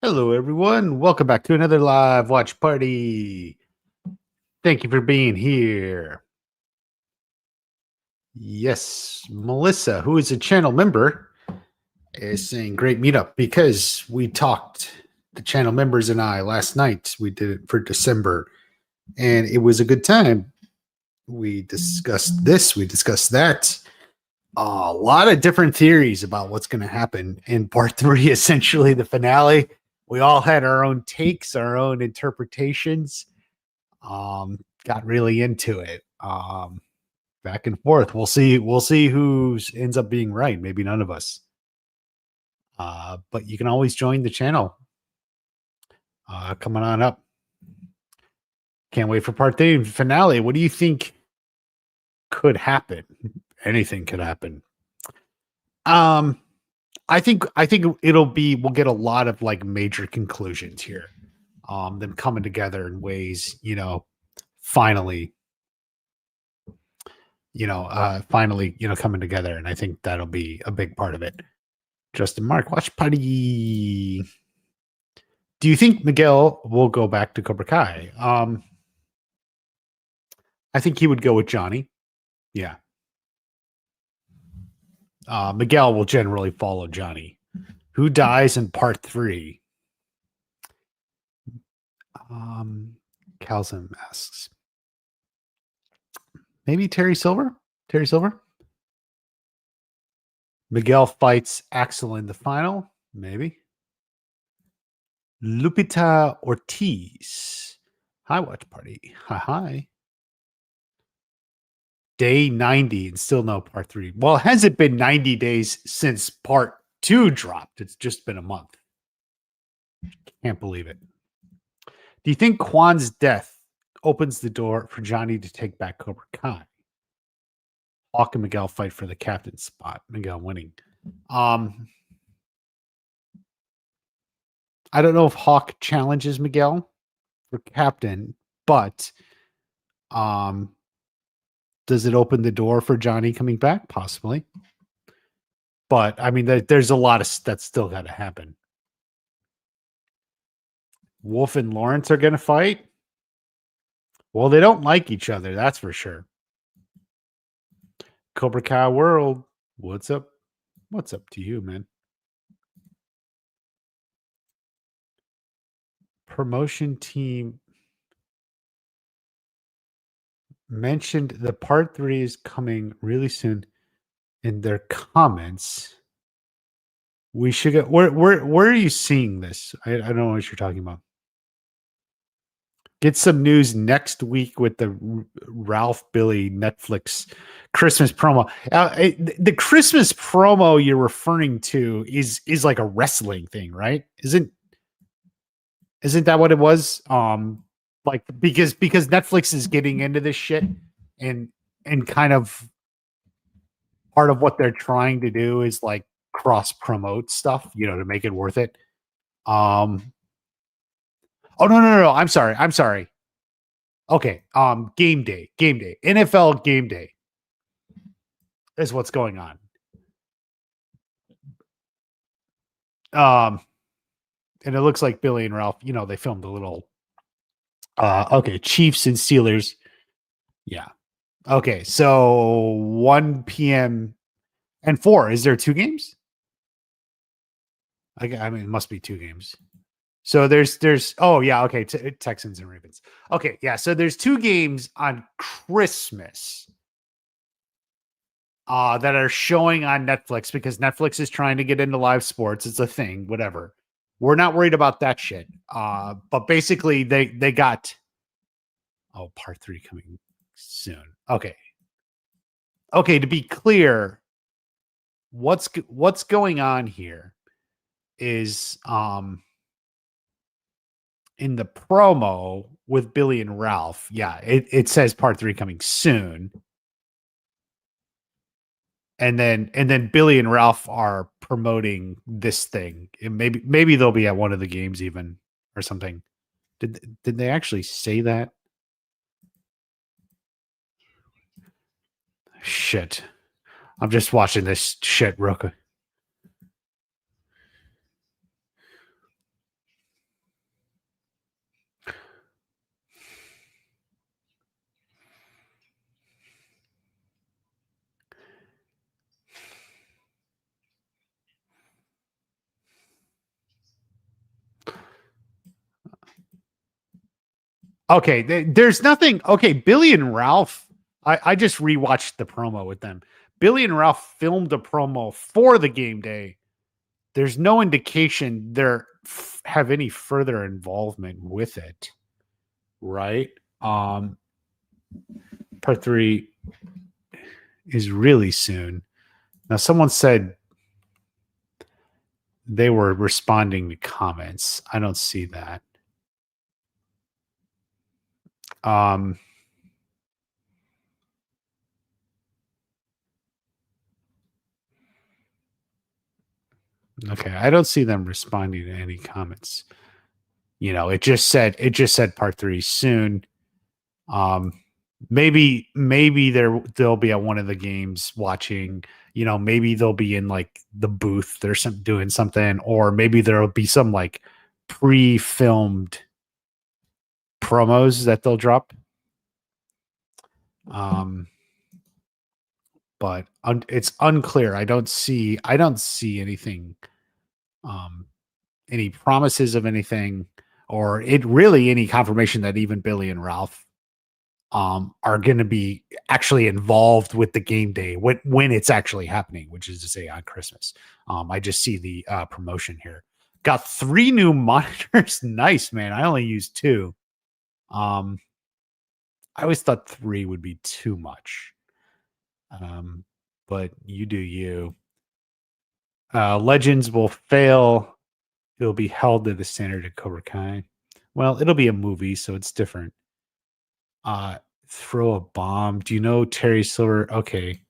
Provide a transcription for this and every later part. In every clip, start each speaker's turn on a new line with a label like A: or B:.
A: Hello, everyone. Welcome back to another live watch party. Thank you for being here. Yes, Melissa, who is a channel member, is saying great meetup because we talked, the channel members and I, last night. We did it for December, and it was a good time. We discussed this, we discussed that. A lot of different theories about what's going to happen in part three, essentially the finale. We all had our own takes, our own interpretations. Got really into it. Back and forth. We'll see who ends up being right. Maybe none of us. But you can always join the channel. Coming on up. Can't wait for part three and finale. What do you think could happen? Anything could happen. I think we'll get a lot of like major conclusions here. Them coming together in ways, finally, coming together. And I think that'll be a big part of it. Justin Mark, watch party. Do you think Miguel will go back to Cobra Kai? I think he would go with Johnny. Yeah. Miguel will generally follow Johnny. Who dies in part three? Calzim asks. Maybe Terry Silver? Terry Silver? Miguel fights Axel in the final? Maybe. Lupita Ortiz. Hi, watch party. Hi. Day 90 and still no part three. Well, has it been 90 days since part two dropped? It's just been a month. Can't believe it. Do you think Kwan's death opens the door for Johnny to take back Cobra Kai? Hawk and Miguel fight for the captain spot. Miguel winning. I don't know if Hawk challenges Miguel for captain, but does it open the door for Johnny coming back? Possibly. But I mean, there's a lot of that's still got to happen. Wolf and Lawrence are going to fight. Well, they don't like each other. That's for sure. Cobra Kai World. What's up? What's up to you, man? Promotion team mentioned the part three is coming really soon in their comments. We should get where are you seeing this? I don't know what you're talking about. Get some news next week with the Ralph Billy Netflix Christmas promo. The Christmas promo you're referring to is like a wrestling thing, right? Isn't that what it was? Like because Netflix is getting into this shit and kind of part of what they're trying to do is like cross promote stuff, to make it worth it. Oh no! I'm sorry. Okay. Game day. NFL game day is what's going on. And it looks like Billy and Ralph, they filmed a little. Okay, Chiefs and Steelers. Yeah. Okay, so 1 p.m. and 4. Is there 2 games? I mean, it must be 2 games. So there's oh yeah, okay, Texans and Ravens. Okay, yeah, so there's 2 games on Christmas that are showing on Netflix because Netflix is trying to get into live sports. It's a thing, whatever. We're not worried about that shit. But basically they got part 3 coming soon. Okay. Okay, to be clear, what's going on here is in the promo with Billy and Ralph, yeah, it says part 3 coming soon. And then Billy and Ralph are promoting this thing. And maybe they'll be at one of the games even or something. Did they actually say that? Shit. I'm just watching this shit real quick. Okay, there's nothing. Okay, Billy and Ralph. I just rewatched the promo with them. Billy and Ralph filmed a promo for the game day. There's no indication they're have any further involvement with it, right? Part 3 is really soon. Now, someone said they were responding to comments. I don't see that. Okay, I don't see them responding to any comments. You know, it just said part 3 soon. Maybe they'll be at one of the games watching, you know, maybe they'll be in like the booth, there's some doing something, or maybe there'll be some like pre-filmed promos that they'll drop. But it's unclear. I don't see anything, any promises of anything, or any confirmation that even Billy and Ralph are going to be actually involved with the game day when it's actually happening, which is to say on Christmas. I just see the promotion here. Got 3 new monitors. Nice, man. I only used 2. I always thought 3 would be too much. But you do you. Legends will fail. It'll be held to the standard of Cobra Kai. Well, it'll be a movie, so it's different. Throw a bomb. Do you know Terry Silver? Okay.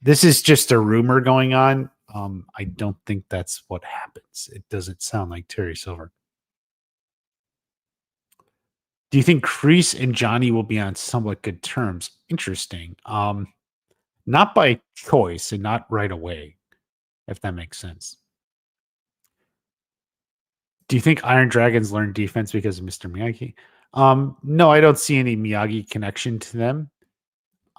A: This is just a rumor going on. I don't think that's what happens. It doesn't sound like Terry Silver. Do you think Kreese and Johnny will be on somewhat good terms? Interesting. Not by choice and not right away, if that makes sense. Do you think Iron Dragons learned defense because of Mr. Miyagi? No, I don't see any Miyagi connection to them.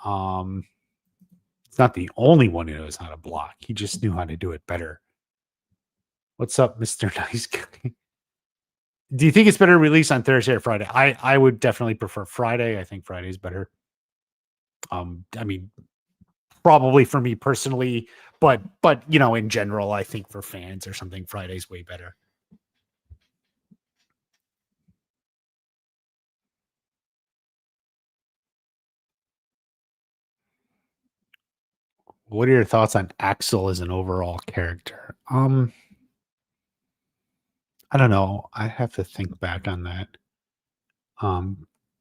A: It's not the only one who knows how to block. He just knew how to do it better. What's up, Mr. Nice Guy? Do you think it's better to release on Thursday or Friday? I would definitely prefer Friday. I think Friday's better. I mean, probably for me personally, but you know, in general, I think for fans or something, Friday's way better. What are your thoughts on Axel as an overall character? I don't know. I have to think back on that.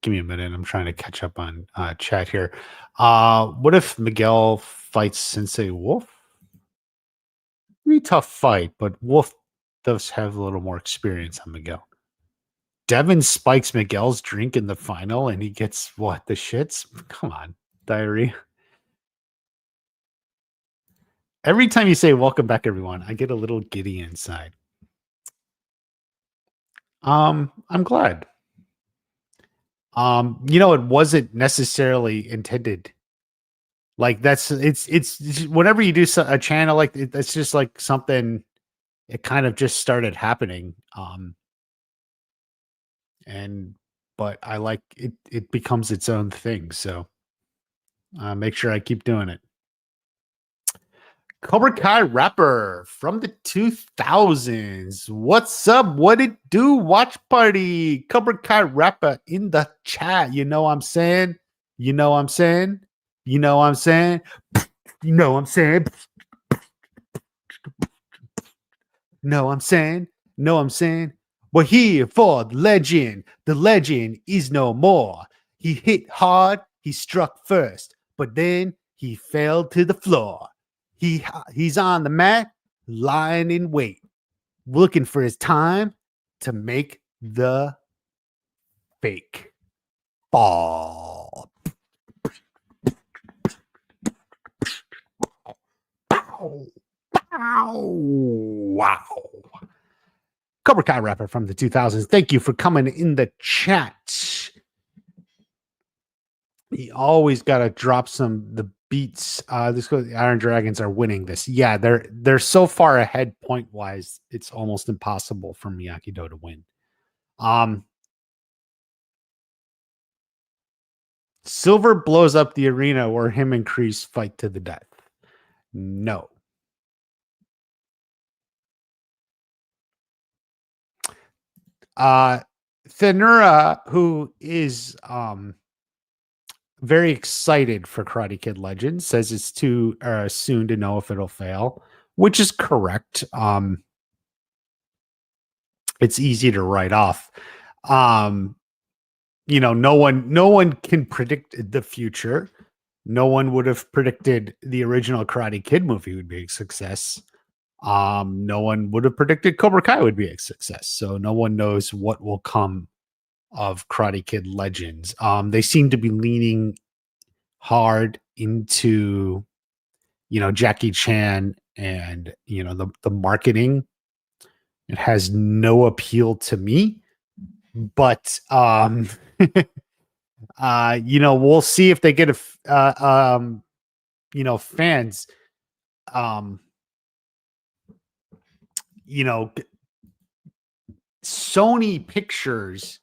A: Give me a minute. I'm trying to catch up on chat here. What if Miguel fights Sensei Wolf? Pretty tough fight, but Wolf does have a little more experience on Miguel. Devin spikes Miguel's drink in the final and he gets what? The shits? Come on, diarrhea. Every time you say welcome back, everyone, I get a little giddy inside. I'm glad. You know, it wasn't necessarily intended. Like it's whenever you do a channel like it's just like something, it kind of just started happening. But I like it, it becomes its own thing. So make sure I keep doing it. Cobra Kai rapper from the 2000s. What's up? What it do? Watch party. Cobra Kai rapper in the chat. You know what I'm saying? You know what I'm saying? You know what I'm saying? You know what I'm saying? No, I'm saying? No, I'm saying? We're here for the legend. The legend is no more. He hit hard. He struck first, but then he fell to the floor. He's on the mat, lying in wait, looking for his time to make the fake fall. Wow. Cobra Kai rapper from the 2000s. Thank you for coming in the chat. He always got to drop the beats. The Iron Dragons are winning this. Yeah, they're so far ahead point wise. It's almost impossible for Miyagi-Do to win. Silver blows up the arena where him and Kreese fight to the death. No. Thanura, who is very excited for Karate Kid Legends, says it's too soon to know if it'll fail, which is correct. It's easy to write off. No one can predict the future. No one would have predicted the original Karate Kid movie would be a success. No one would have predicted Cobra Kai would be a success. So no one knows what will come of Karate Kid Legends. They seem to be leaning hard into, Jackie Chan and, the marketing. It has no appeal to me, but, we'll see if they get fans, Sony Pictures,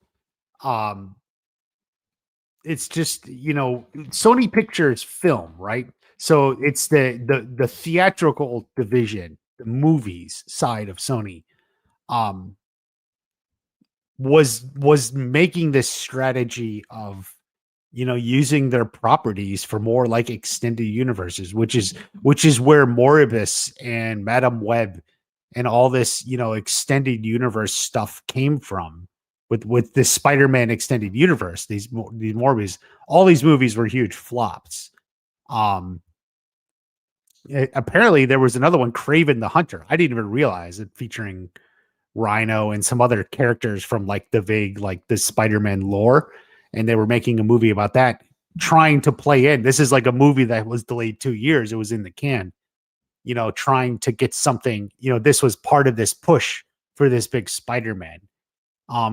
A: it's just, Sony Pictures film, right? So it's the theatrical division, the movies side of Sony, was making this strategy of, using their properties for more like extended universes, which is where Morbius and Madam Web and all this, extended universe stuff came from with this Spider-Man extended universe. These Morbius, all these movies were huge flops. Apparently there was another one, Kraven the Hunter. I didn't even realize it, featuring Rhino and some other characters from like the vague, like the Spider-Man lore. And they were making a movie about that, trying to play in. This is like a movie that was delayed 2 years. It was in the can, trying to get something, this was part of this push for this big Spider-Man.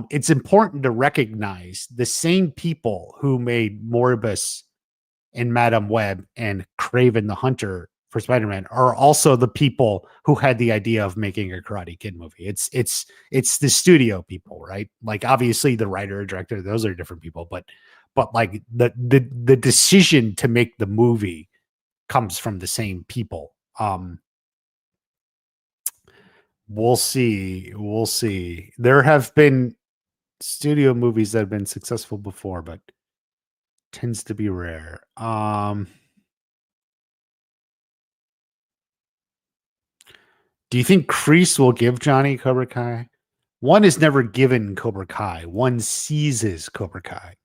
A: It's important to recognize the same people who made Morbius and Madam Web and Kraven the Hunter for Spider-Man are also the people who had the idea of making a Karate Kid movie. It's the studio people, right? Like obviously the writer or director, those are different people, but like the decision to make the movie comes from the same people. We'll see. There have been studio movies that have been successful before, but tends to be rare. Do you think Kreese will give Johnny Cobra Kai? One is never given Cobra Kai. One seizes Cobra Kai.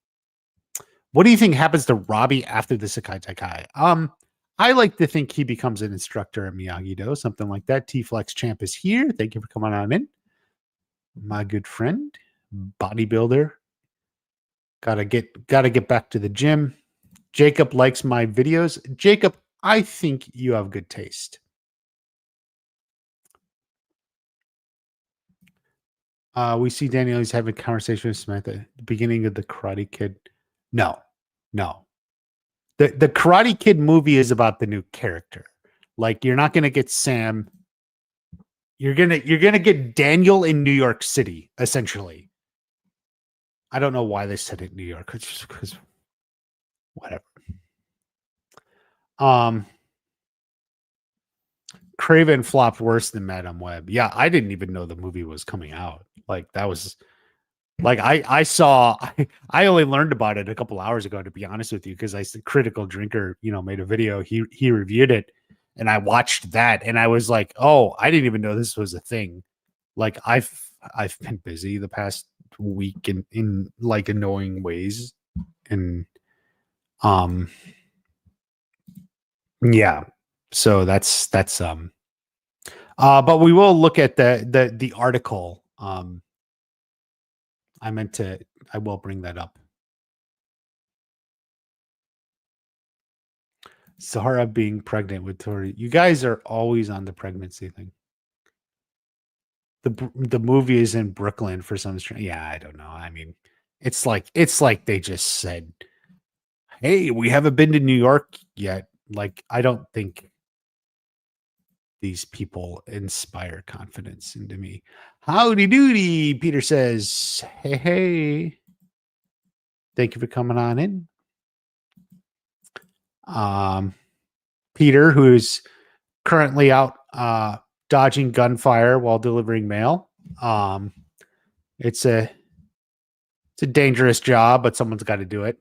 A: What do you think happens to Robbie after the Sekai Taikai? I like to think he becomes an instructor at Miyagi-Do, something like that. T-Flex Champ is here. Thank you for coming on in. My good friend, bodybuilder. Gotta get back to the gym. Jacob likes my videos. Jacob, I think you have good taste. We see Daniel, he's having a conversation with Samantha at the beginning of the Karate Kid. No. The Karate Kid movie is about the new character. Like you're not gonna get Sam. You're gonna get Daniel in New York City, essentially. I don't know why they said it in New York. It's just because whatever. Kraven flopped worse than Madam Web. Yeah, I didn't even know the movie was coming out. Like that was like I only learned about it a couple hours ago, to be honest with you, because Critical Drinker, made a video. He reviewed it, and I watched that, and I was like, oh, I didn't even know this was a thing. Like I've been busy the past week in like annoying ways, and yeah. So that's but we will look at the article. I will bring that up. Zara being pregnant with Tori. You guys are always on the pregnancy thing. The movie is in Brooklyn for some strange. Yeah, I don't know. I mean, it's like they just said, "Hey, we haven't been to New York yet." Like, I don't think these people inspire confidence into me. Howdy doody, Peter says. Hey. Thank you for coming on in. Peter, who's currently out dodging gunfire while delivering mail. It's a dangerous job, but someone's got to do it.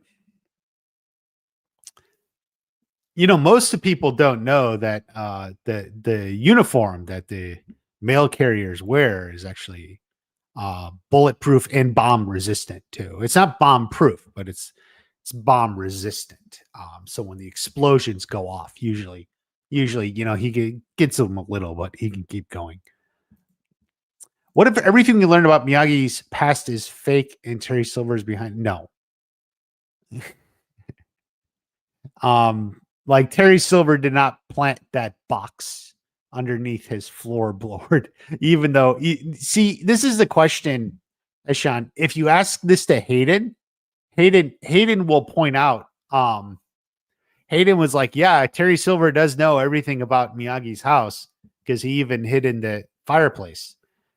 A: You know, most of people don't know that the uniform that the mail carriers wear is actually bulletproof and bomb resistant too. It's not bomb proof, but it's bomb resistant. So when the explosions go off, usually, you know, he gets them a little, but he can keep going. What if everything you learned about Miyagi's past is fake and Terry Silver's behind? No. Like Terry Silver did not plant that box underneath his floorboard, even though see, this is the question, Sean. If you ask this to Hayden will point out. Hayden was like, yeah, Terry Silver does know everything about Miyagi's house because he even hid in the fireplace.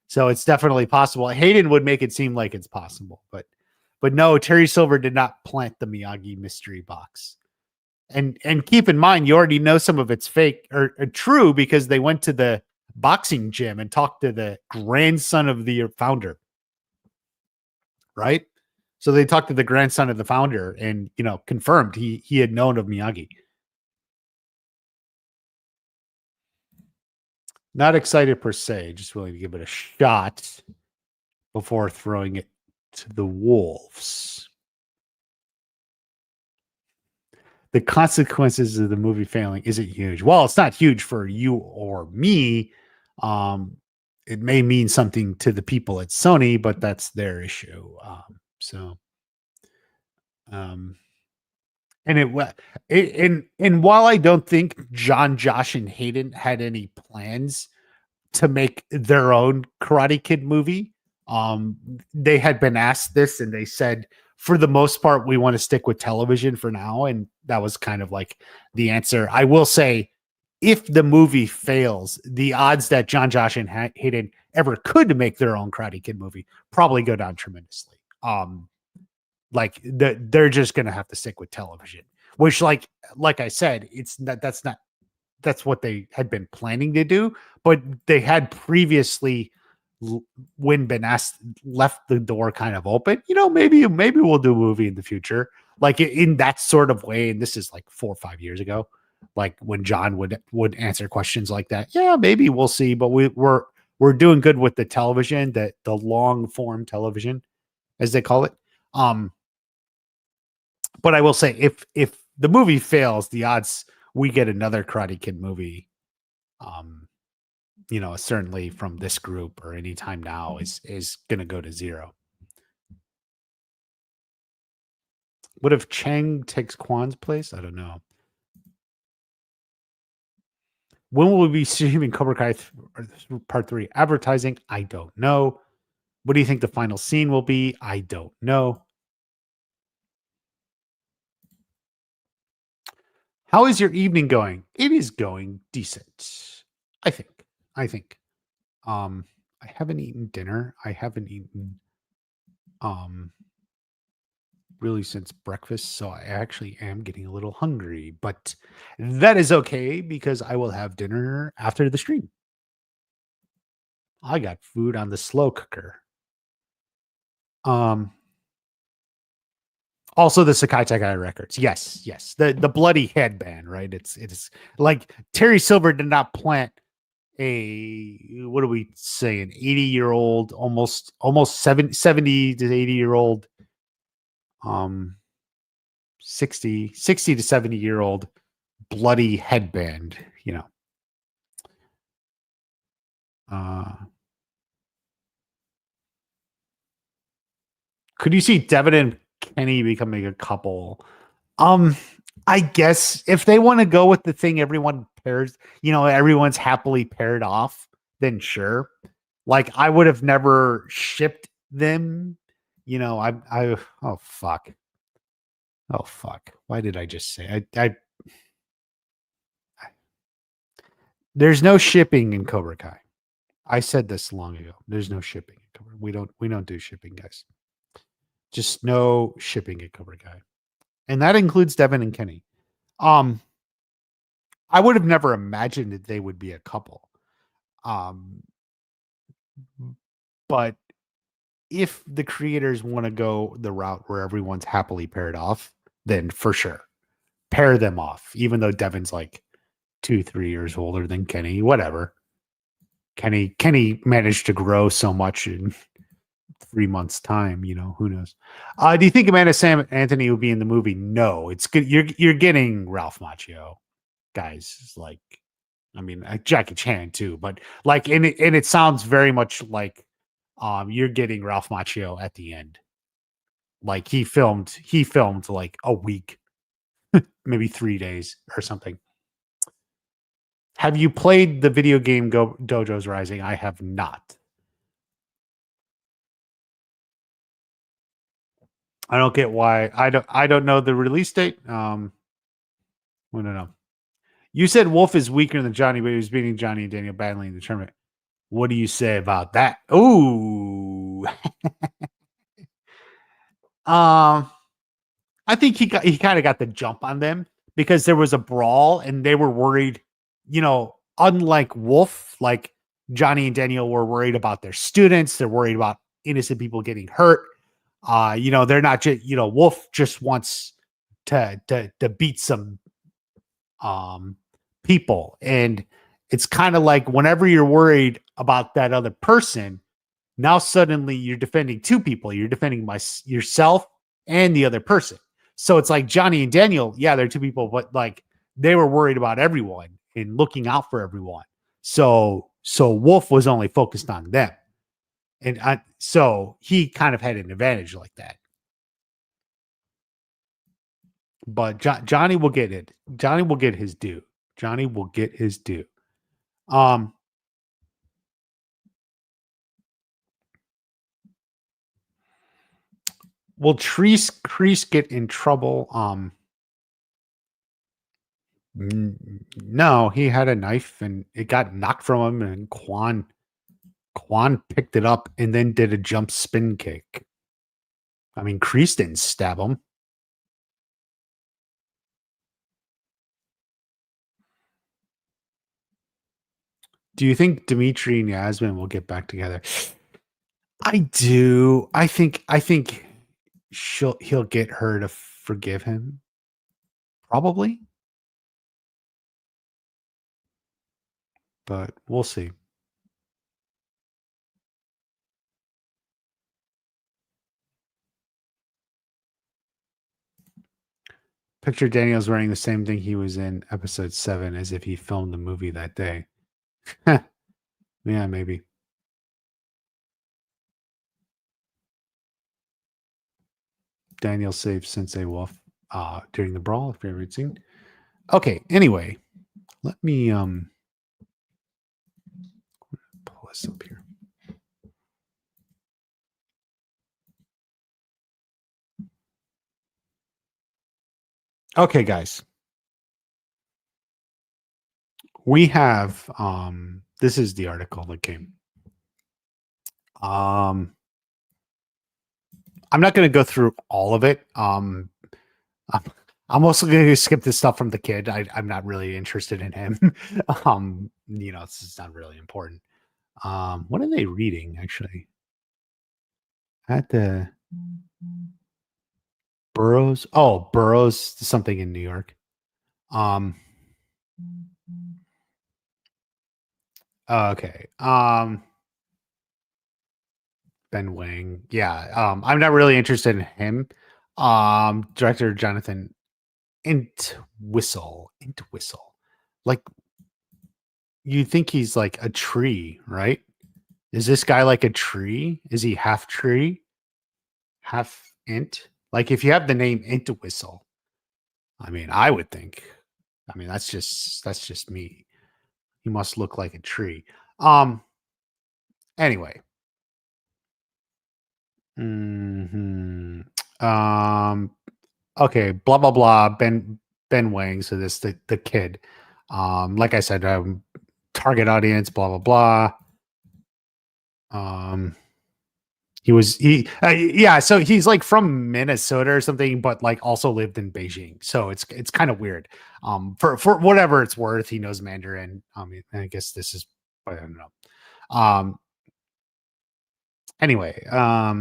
A: So it's definitely possible. Hayden would make it seem like it's possible, but no, Terry Silver did not plant the Miyagi mystery box. And keep in mind, you already know some of it's fake or true because they went to the boxing gym and talked to the grandson of the founder, right? So they talked to the grandson of the founder and, you know, confirmed he had known of Miyagi. Not excited per se, just willing to give it a shot before throwing it to the wolves. The consequences of the movie failing isn't huge. Well, it's not huge for you or me. It may mean something to the people at Sony, but that's their issue. And while I don't think John, Josh, and Hayden had any plans to make their own Karate Kid movie, they had been asked this and they said, for the most part, we want to stick with television for now. And that was kind of like the answer. I will say, if the movie fails, the odds that John, Josh, and Hayden ever could make their own Karate Kid movie probably go down tremendously. Like they're just going to have to stick with television, which like I said, that's what they had been planning to do, but they had previously, when been asked, left the door kind of open. You know, maybe we'll do a movie in the future, like in that sort of way. And this is like 4 or 5 years ago, like when John would answer questions like that. Yeah, maybe we'll see, but we're doing good with the television, the long form television, as they call it. But I will say, if the movie fails, the odds we get another Karate Kid movie, you know, certainly from this group or any time now is going to go to zero. What if Chang takes Kwan's place? I don't know. When will we be streaming Cobra Kai Part 3? Advertising? I don't know. What do you think the final scene will be? I don't know. How is your evening going? It is going decent. I think. I haven't eaten dinner. I haven't eaten really since breakfast, so I actually am getting a little hungry, but that is okay because I will have dinner after the stream. I got food on the slow cooker. Also the Sakai Takai records. Yes. The bloody headband, right? It's like Terry Silver did not plant what do we say, an 80-year-old, almost 70 to 80-year-old, 60 to 70-year-old bloody headband, you know. Could you see Devin and Kenny becoming a couple? I guess if they want to go with the thing everyone pairs, you know, everyone's happily paired off, then sure. Like I would have never shipped them, you know. Oh fuck. Why did I just say I there's no shipping in Cobra Kai. I said this long ago. There's no shipping in Cobra. We don't do shipping, guys. Just no shipping at Cobra Kai. And that includes Devin and Kenny. Um, I would have never imagined that they would be a couple. Um, but if the creators want to go the route where everyone's happily paired off, then for sure pair them off. Even though Devin's like 2-3 years older than Kenny, whatever. Kenny managed to grow so much in 3 months' time. Who knows? Do you think Amanda Sam Anthony will be in the movie? No, it's good. You're getting Ralph Macchio, guys. It's like, I mean, Jackie Chan too, but like, and it sounds very much like, you're getting Ralph Macchio at the end. Like he filmed like a week, maybe 3 days or something. Have you played the video game Dojo's Rising? I have not. I don't get why. I don't know the release date. I don't know. You said Wolf is weaker than Johnny, but he was beating Johnny and Daniel badly in the tournament. What do you say about that? Ooh. I think he kind of got the jump on them because there was a brawl and they were worried, unlike Wolf, like Johnny and Daniel were worried about their students, they're worried about innocent people getting hurt. They're not just, Wolf just wants to beat some people. And it's kind of like whenever you're worried about that other person, now suddenly you're defending two people. You're defending yourself and the other person. So it's like Johnny and Daniel, yeah, they're two people, but like they were worried about everyone and looking out for everyone. So Wolf was only focused on them. And so he kind of had an advantage like that. But Johnny will get it. Johnny will get his due. Johnny will get his due. Will Kreese get in trouble? No, he had a knife and it got knocked from him, and Quan picked it up and then did a jump spin kick. I mean, Kreese didn't stab him. Do you think Dimitri and Yasmin will get back together? I do. I think he'll get her to forgive him. Probably. But we'll see. Picture Daniel's wearing the same thing he was in episode 7 as if he filmed the movie that day. Yeah, maybe. Daniel saved Sensei Wolf during the brawl, favorite scene. Okay, anyway, let me pull this up here. Okay, guys. We have this is the article that came. I'm not going to go through all of it. I'm also going to skip the stuff from the kid. I'm not really interested in him. It's just not really important. What are they reading actually? At the Burroughs. Oh, Burroughs, something in New York. Okay. Ben Wang. Yeah. I'm not really interested in him. Director Jonathan Entwistle. Like, you think he's like a tree, right? Is this guy like a tree? Is he half tree? Half int? Like, if you have the name Entwistle, I mean, I would think. I mean, that's just me. He must look like a tree. Anyway. Okay, blah blah blah. Ben Wang. So this the kid. Like I said, target audience. Blah blah blah. Yeah, so he's like from Minnesota or something, but like also lived in Beijing. So it's kind of weird. For whatever it's worth, he knows Mandarin. I guess this is, I don't know. Um, anyway, blah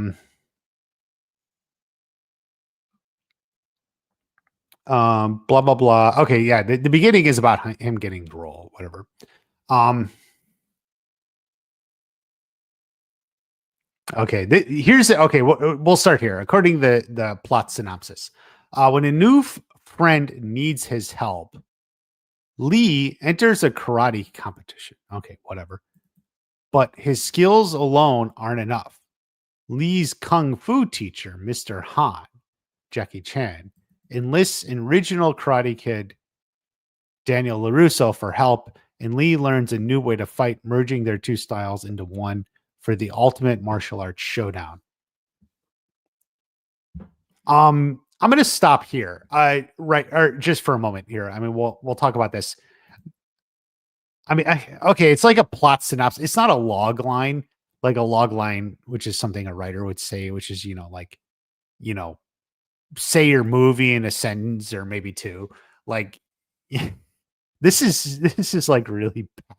A: blah blah. Okay, yeah, the beginning is about him getting the role, whatever. Um, okay, okay. We'll start here. According to the plot synopsis, when a new friend needs his help, Lee enters a karate competition. Okay, whatever. But his skills alone aren't enough. Lee's kung fu teacher, Mr. Han, Jackie Chan, enlists an original Karate Kid, Daniel LaRusso, for help, and Lee learns a new way to fight, merging their two styles into one for the ultimate martial arts showdown. I'm going to stop here. Or just for a moment here. I mean, we'll talk about this. I mean, okay, it's like a plot synopsis. It's not a log line, like a log line, which is something a writer would say, which is, like, say your movie in a sentence or maybe two. Like, this is like really bad.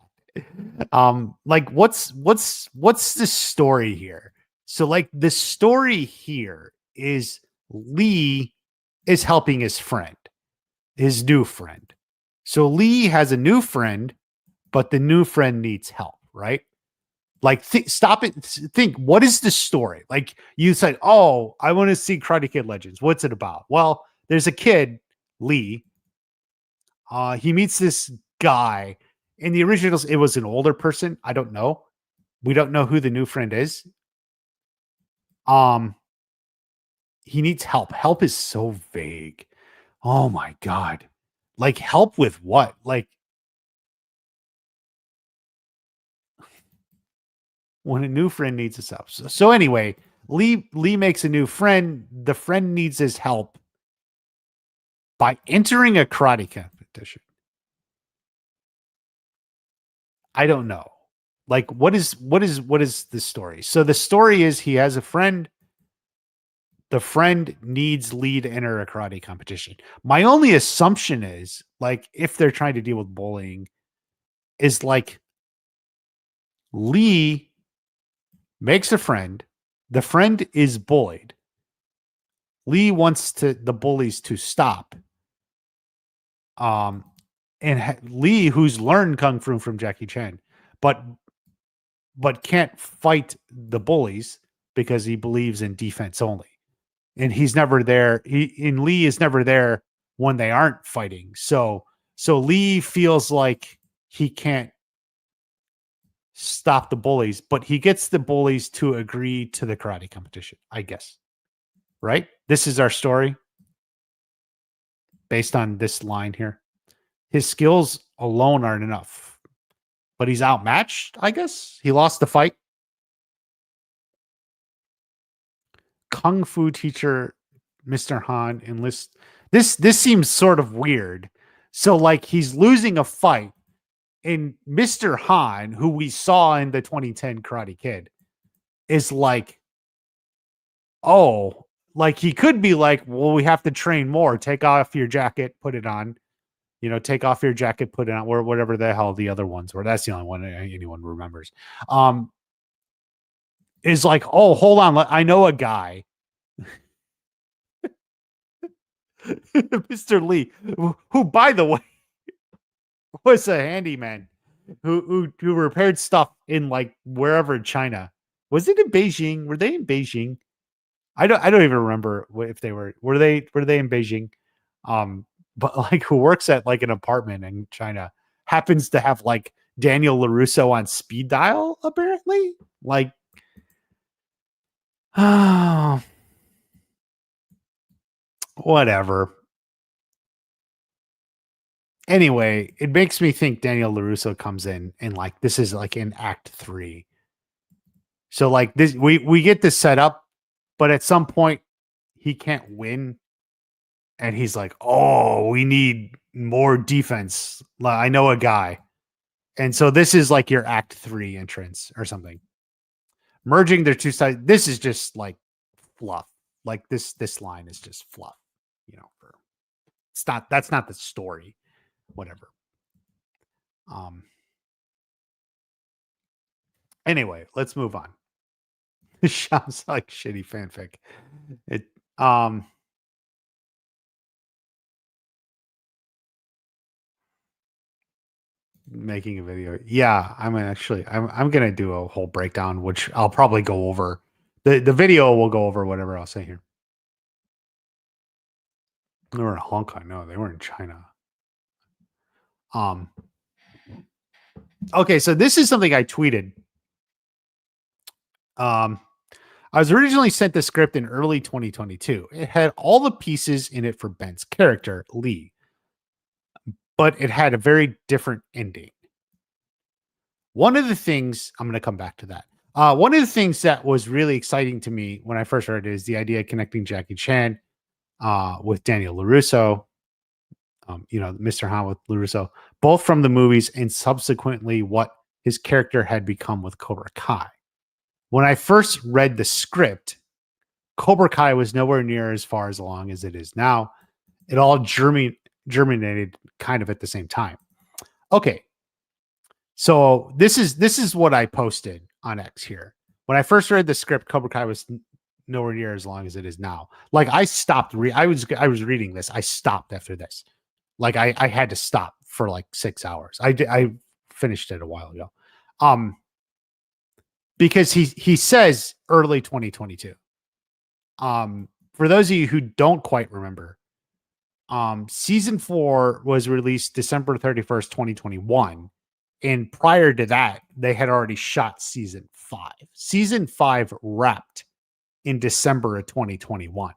A: Like what's the story here? So like the story here is Lee is helping his friend, his new friend. So Lee has a new friend, but the new friend needs help, right? Like, stop it. Think, what is the story? Like, you said, oh, I want to see Karate Kid Legends. What's it about? Well, there's a kid, Lee. He meets this guy. In the originals, it was an older person. I don't know. We don't know who the new friend is. He needs help. Help is so vague. Oh my God. Like, help with what? Like, when a new friend needs his help. So anyway, Lee makes a new friend. The friend needs his help by entering a karate competition. I don't know. Like, what is the story? So the story is he has a friend. The friend needs Lee to enter a karate competition. My only assumption is, like, if they're trying to deal with bullying, is like Lee makes a friend. The friend is bullied. Lee wants the bullies to stop. And Lee, who's learned kung fu from Jackie Chan, but can't fight the bullies because he believes in defense only, and he's never there. Lee is never there when they aren't fighting. So Lee feels like he can't stop the bullies, but he gets the bullies to agree to the karate competition, I guess. Right? This is our story based on this line here. His skills alone aren't enough, but he's outmatched, I guess. He lost the fight. Kung fu teacher Mr. Han enlists. This seems sort of weird. So like he's losing a fight, and Mr. Han, who we saw in the 2010 Karate Kid, is like, oh, like he could be like, well, we have to train more. Take off your jacket, put it on. Take off your jacket, put it on, or whatever the hell the other ones were. That's the only one anyone remembers. Is like, oh, hold on, I know a guy, Mr. Lee, who, by the way, was a handyman who repaired stuff in like wherever in China. Was it in Beijing? Were they in Beijing? I don't even remember if they were they in Beijing. But like who works at like an apartment in China happens to have like Daniel LaRusso on speed dial, apparently. Like, whatever. Anyway, it makes me think Daniel LaRusso comes in and like this is like in Act 3. So like this, we get this set up, but at some point he can't win. And he's like, oh, we need more defense. I know a guy. And so this is like your Act 3 entrance or something. merging their two sides. This is just like fluff. Like this line is just fluff. That's not the story. Whatever. Anyway, let's move on. This sounds like shitty fanfic. It making a video. Yeah, I'm gonna do a whole breakdown, which I'll probably go over. The video will go over whatever I'll say here. They were in Hong Kong. No, they were in China. Okay, so this is something I tweeted. I was originally sent the script in early 2022. It had all the pieces in it for Ben's character, Lee, but it had a very different ending. One of the things, I'm going to come back to that. One of the things that was really exciting to me when I first heard it is the idea of connecting Jackie Chan with Daniel LaRusso, Mr. Han with LaRusso, both from the movies and subsequently what his character had become with Cobra Kai. When I first read the script, Cobra Kai was nowhere near as far along as it is now. It all germinated kind of at the same time. Okay. So this is what I posted on X here. When I first read the script, Cobra Kai was nowhere near as long as it is now. Like I stopped. I was reading this. I stopped after this. Like I had to stop for like 6 hours. I finished it a while ago. Because he says early 2022. For those of you who don't quite remember, season 4 was released December 31st, 2021. And prior to that, they had already shot season 5. Season 5 wrapped in December of 2021.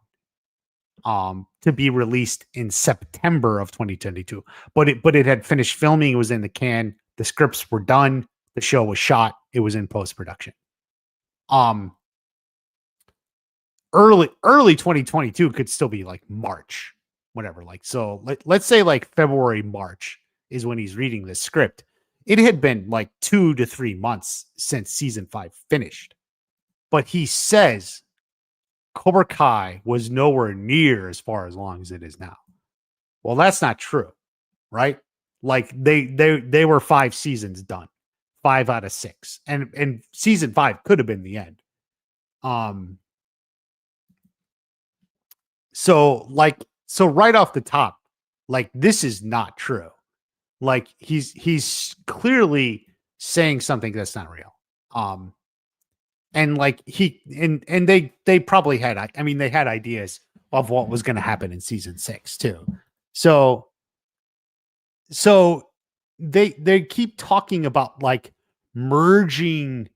A: To be released in September of 2022. But it had finished filming, it was in the can, the scripts were done, the show was shot, it was in post-production. Early 2022 could still be like March, whatever. Like, so let's say like February, March is when he's reading this script. It had been like 2 to 3 months since season 5 finished. But he says Cobra Kai was nowhere near as far as long as it is now. Well, that's not true, right? Like they were 5 seasons done, 5 out of 6, and season 5 could have been the end. So right off the top, like this is not true. Like he's clearly saying something that's not real. And like they probably had, I mean, they had ideas of what was going to happen in season 6 too. So they keep talking about like merging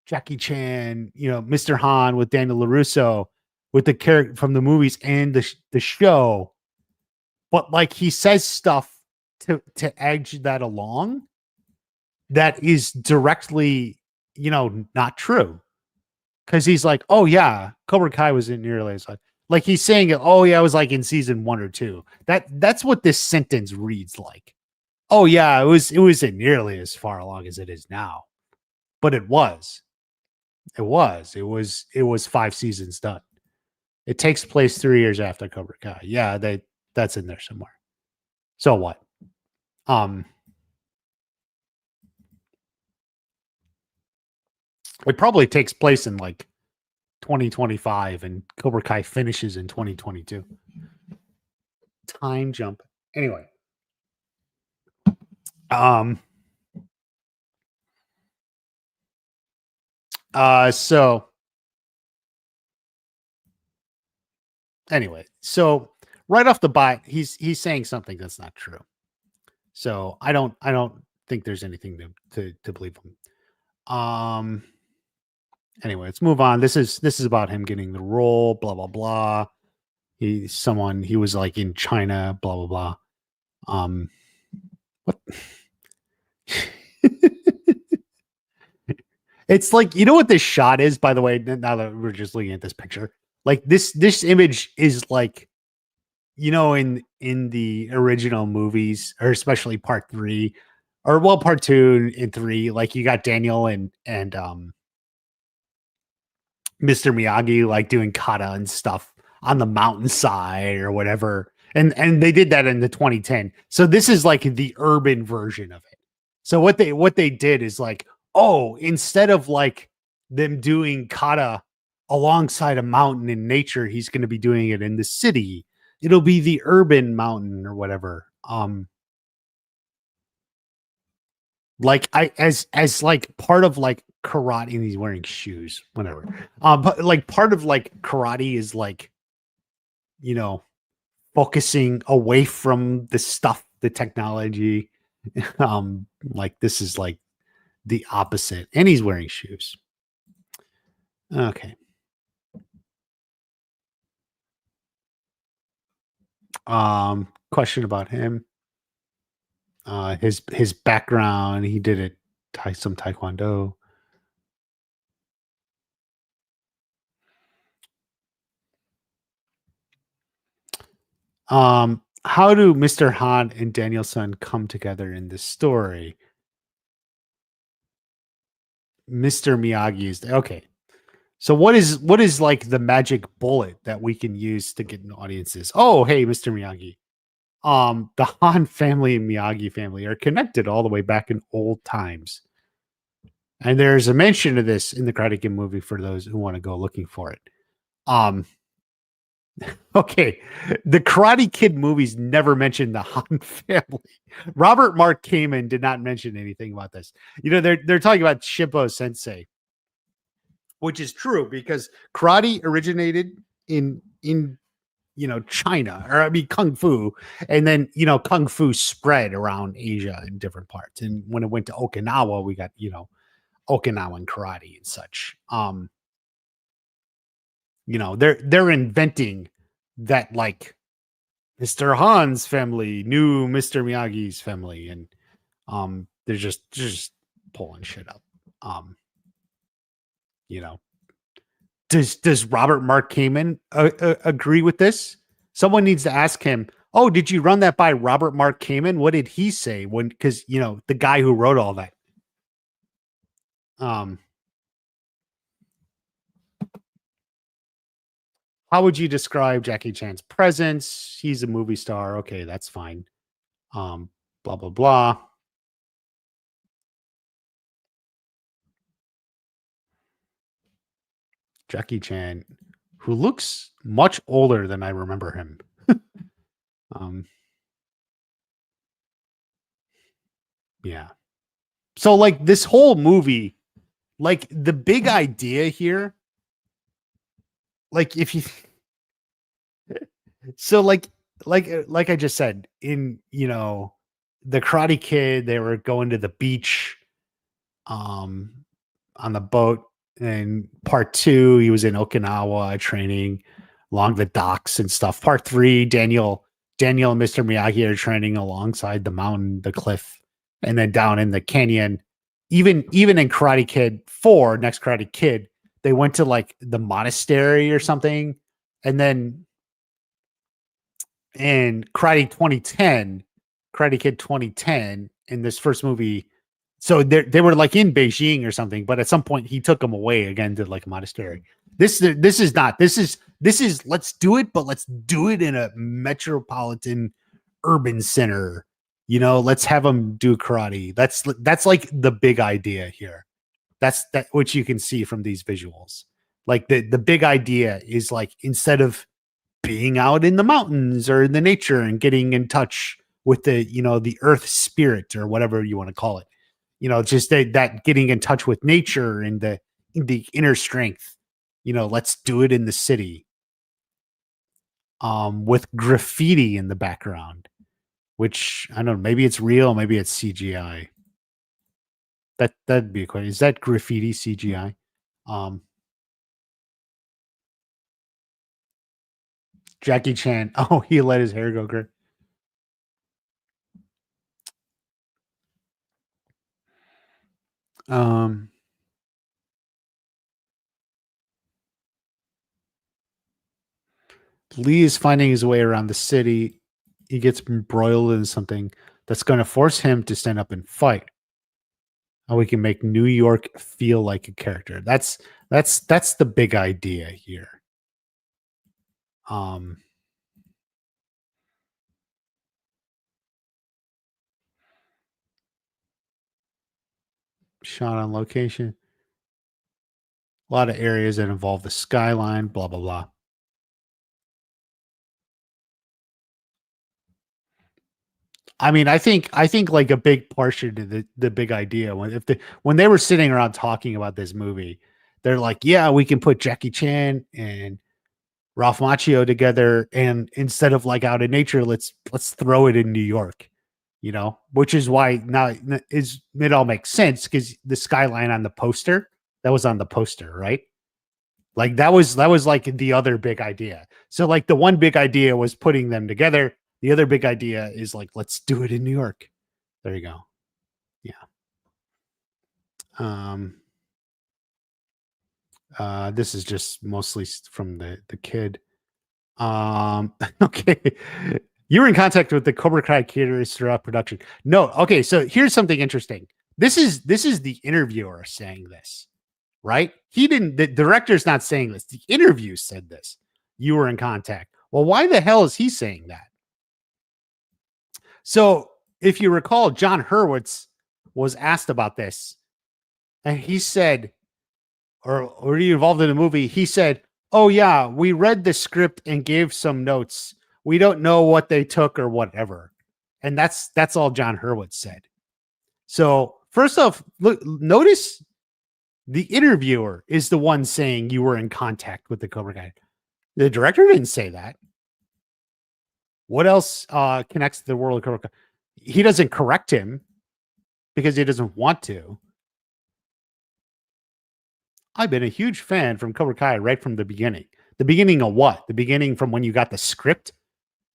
A: Jackie Chan, Mr. Han with Daniel LaRusso with the character from the movies and the show. But like he says stuff to edge that along that is directly, not true. Because he's like, oh yeah, Cobra Kai was in nearly as like he's saying, oh yeah, it was like in season 1 or 2. That's what this sentence reads like. Oh yeah, it was in nearly as far along as it is now, but it was 5 seasons done. It takes place 3 years after Cobra Kai. Yeah, that's in there somewhere. So what? It probably takes place in like 2025 and Cobra Kai finishes in 2022. Time jump. Anyway. So right off the bat, he's saying something that's not true. So I don't think there's anything to believe him. Anyway, let's move on. This is about him getting the role, blah blah blah. He was like in China, blah blah blah. What? It's like, what this shot is, by the way, now that we're just looking at this picture. Like this image is like, in the original movies, or especially part 3, or part 2 and 3, like you got Daniel and Mr. Miyagi like doing kata and stuff on the mountainside or whatever. And they did that in the 2010. So this is like the urban version of it. So what they did is like, oh, instead of like them doing kata alongside a mountain in nature, he's going to be doing it in the city. It'll be the urban mountain or whatever. Like I as like part of like karate, and he's wearing shoes, whatever. But like part of like karate is like, you know, focusing away from the stuff, the technology. Like this is like the opposite, and he's wearing shoes. Okay. Question about him. His background. He did it some taekwondo. How do Mr. Han and Danielson come together in this story? Mr. Miyagi is okay. So what is like the magic bullet that we can use to get in audiences? Oh, hey, Mr. Miyagi. The Han family and Miyagi family are connected all the way back in old times. And there's a mention of this in the Karate Kid movie for those who want to go looking for it. Okay, the Karate Kid movies never mentioned the Han family. Robert Mark Kamen did not mention anything about this. You know, they're talking about Shippo Sensei, which is true because karate originated in China, or I mean kung fu, and then kung fu spread around Asia in different parts. And when it went to Okinawa, we got Okinawan karate and such. They're inventing that, like Mr. Han's family knew Mr. Miyagi's family, and they're just pulling shit up. Does Robert Mark Kamen agree with this? Someone needs to ask him. Oh, did you run that by Robert Mark Kamen? What did he say when? Because the guy who wrote all that. How would you describe Jackie Chan's presence? He's a movie star. Okay, that's fine. Blah blah blah. Jackie Chan, who looks much older than I remember him. Yeah. So like this whole movie, like the big idea here, like if you so like I just said, in the Karate Kid, they were going to the beach on the boat. And part 2, he was in Okinawa training along the docks and stuff. Part 3, Daniel and Mr. Miyagi are training alongside the mountain, the cliff, and then down in the canyon. Even in Karate Kid 4, next Karate Kid, they went to like the monastery or something. And then in Karate Kid 2010, in this first movie, so they were like in Beijing or something, but at some point he took them away again to like a monastery. This is let's do it, but let's do it in a metropolitan urban center. Let's have them do karate. That's like the big idea here. That's which you can see from these visuals. Like the big idea is like, instead of being out in the mountains or in the nature and getting in touch with the earth spirit or whatever you want to call it, just that getting in touch with nature and the inner strength, let's do it in the city, with graffiti in the background, which I don't know, maybe it's real, maybe it's CGI. That'd be a question. Is that graffiti CGI? Jackie Chan. Oh, he let his hair go gray. Lee is finding his way around the city. He gets embroiled in something that's going to force him to stand up and fight. How we can make New York feel like a character. That's That's the big idea here. Um, shot on location. A lot of areas that involve the skyline. Blah blah blah. I mean, I think like a big portion of the big idea when they were sitting around talking about this movie, they're like, yeah, we can put Jackie Chan and Ralph Macchio together, and instead of like out in nature, let's throw it in New York, which is why now it all makes sense because the skyline on the poster that was on the poster, right? Like that was like the other big idea. So like the one big idea was putting them together. The other big idea is like let's do it in New York. There you go. Yeah. Um this is just mostly from the kid. Okay. You were in contact with the Cobra Kai creators throughout production. No, okay, so here's something interesting. This is the interviewer saying this, right? He didn't the director's not saying this. The interview said this. You were in contact. Well, why the hell is he saying that? So, if you recall, John Hurwitz was asked about this, and he said, or were you involved in the movie? He said, "Oh yeah, we read the script and gave some notes. We don't know what they took or whatever." And that's all John Hurwitz said. So first off, look, notice the interviewer is the one saying you were in contact with the Cobra Kai. The director didn't say that. What else connects to the world of Cobra Kai? He doesn't correct him because he doesn't want to. I've been a huge fan from Cobra Kai right from the beginning. The beginning of what? The beginning from when you got the script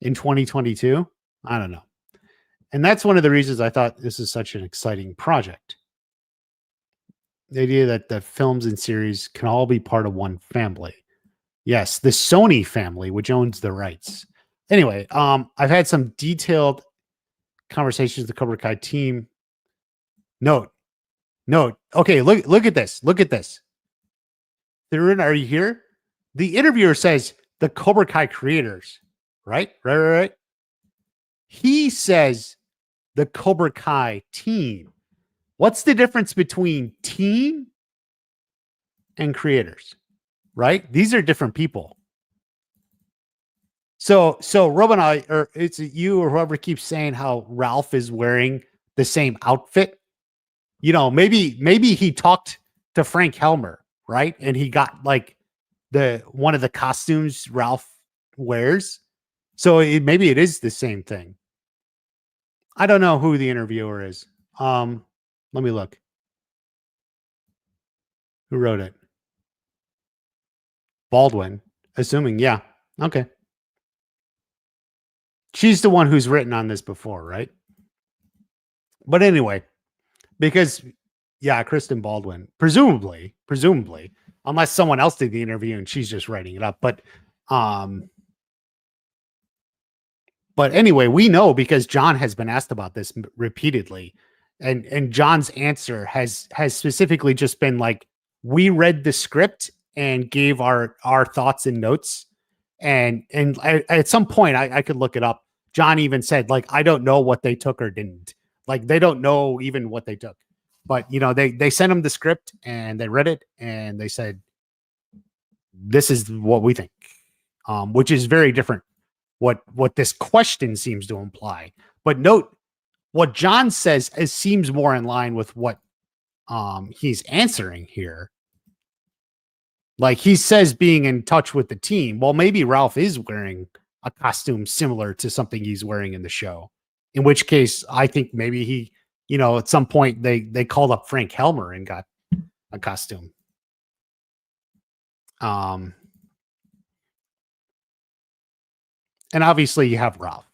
A: in 2022? I don't know. And that's one of the reasons I thought this is such an exciting project. The idea that the films and series can all be part of one family. Yes, the Sony family, which owns the rights. Anyway, I've had some detailed conversations with the Cobra Kai team. Note, note. Okay, look at this. Look at this. Theron, are you here? The interviewer says the Cobra Kai creators, right? Right. He says the Cobra Kai team. What's the difference between team and creators? Right? These are different people. So Robin, or it's you or whoever keeps saying how Ralph is wearing the same outfit. Maybe he talked to Frank Helmer, right? And he got like the one of the costumes Ralph wears. So maybe it is the same thing. I don't know who the interviewer is. Let me look. Who wrote it? Baldwin. Assuming, yeah. Okay. She's the one who's written on this before, right? But anyway, because yeah, Kristen Baldwin, presumably, unless someone else did the interview and she's just writing it up. Um, but anyway, we know because John has been asked about this repeatedly, and John's answer has specifically just been like, we read the script and gave our thoughts and notes, and at some point I could look it up. John even said like, I don't know what they took or didn't. Like they don't know even what they took, but they sent him the script and they read it and they said, this is what we think, which is very different what this question seems to imply. But note what John says seems more in line with what he's answering here. Like he says being in touch with the team. Well, maybe Ralph is wearing a costume similar to something he's wearing in the show. In which case, I think maybe he, at some point they called up Frank Helmer and got a costume. And obviously you have Ralph.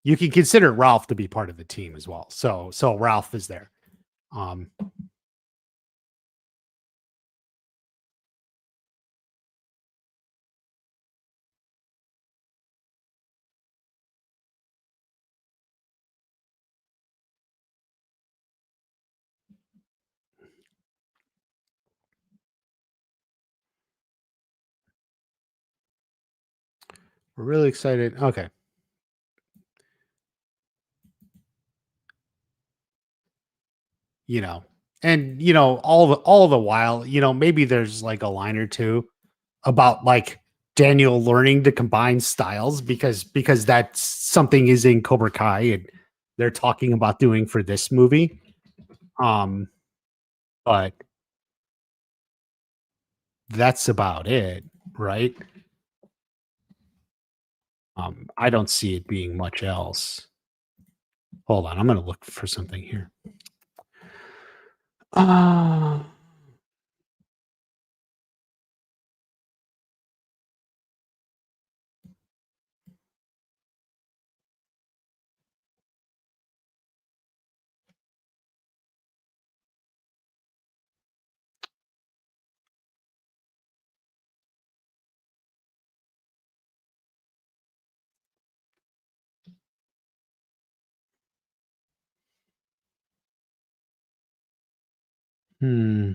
A: You can consider Ralph to be part of the team as well. So Ralph is there. Um, We're really excited. Okay. You know, and all the while, maybe there's like a line or two about like Daniel learning to combine styles because that's something is in Cobra Kai and they're talking about doing for this movie. But that's about it, right? I don't see it being much else. Hold on, I'm gonna look for something here. Uh hmm.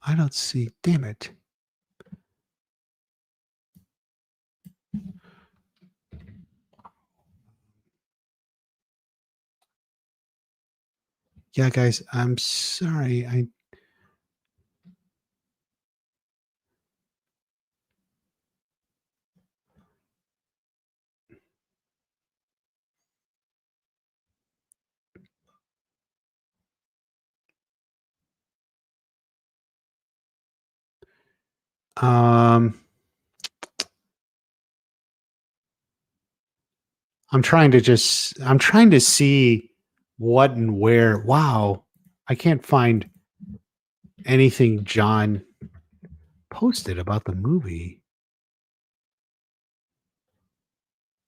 A: I don't see. Damn it. Yeah, guys, I'm sorry. Um I'm trying to see what and where. Wow. I can't find anything John posted about the movie.